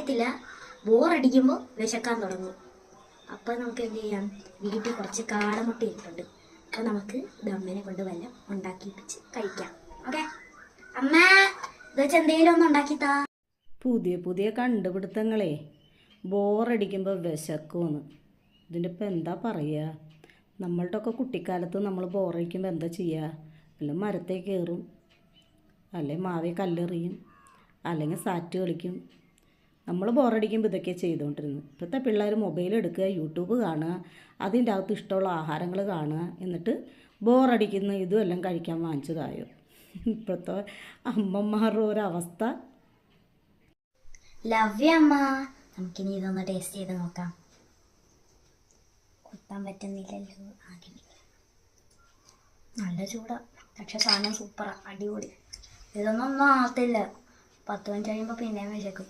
അറിയത്തില്ല, ബോറടിക്കുമ്പോൾ വിശക്കാൻ തുടങ്ങും. അപ്പം നമുക്ക് എന്ത് ചെയ്യാം, വീട്ടിൽ കുറച്ച് കാടമുട്ട ഇരിപ്പുണ്ട്. അപ്പം നമുക്ക് ദമ്മനെ കൊണ്ട് വല്ലതും ഉണ്ടാക്കിപ്പിച്ച് കഴിക്കാം. ഓക്കെ അമ്മ, ഇത് വെച്ച് എന്തെങ്കിലും ഒന്ന് ഉണ്ടാക്കിത്താ. പുതിയ പുതിയ കണ്ടുപിടുത്തങ്ങളെ. ബോറടിക്കുമ്പോൾ വിശക്കുമെന്ന്. ഇതിൻ്റെ ഇപ്പം എന്താ പറയുക? നമ്മളുടെ ഒക്കെ കുട്ടിക്കാലത്ത് നമ്മൾ ബോറടിക്കുമ്പോൾ എന്താ ചെയ്യുക? വല്ല മരത്തേ കയറും, അല്ലെങ്കിൽ മാവേ കല്ലെറിയും, അല്ലെങ്കിൽ സാറ്റ് കളിക്കും. നമ്മൾ ബോറടിക്കുമ്പോൾ ഇതൊക്കെ ചെയ്തുകൊണ്ടിരുന്നു. ഇപ്പോഴത്തെ പിള്ളേർ മൊബൈൽ എടുക്കുക, യൂട്യൂബ് കാണുക, അതിൻ്റെ അകത്ത് ഇഷ്ടമുള്ള ആഹാരങ്ങൾ കാണുക, എന്നിട്ട് ബോറടിക്കുന്ന ഇതും എല്ലാം കഴിക്കാൻ വാങ്ങിച്ചതായോ. ഇപ്പോഴത്തെ അമ്മമാരുടെ ഒരവസ്ഥ. ലവ് അമ്മ, നമുക്കിനി ഇതൊന്ന് ടേസ്റ്റ് ചെയ്ത് നോക്കാം. കുത്താൻ പറ്റുന്നില്ലല്ലോ. ആദ്യം നല്ല ചൂടാ, പക്ഷെ സാധനം സൂപ്പറാ, അടിപൊളി. ഇതൊന്നും ആകത്തില്ല, 10 മിനിറ്റ് കഴിയുമ്പോൾ പിന്നെയും വിശക്കും.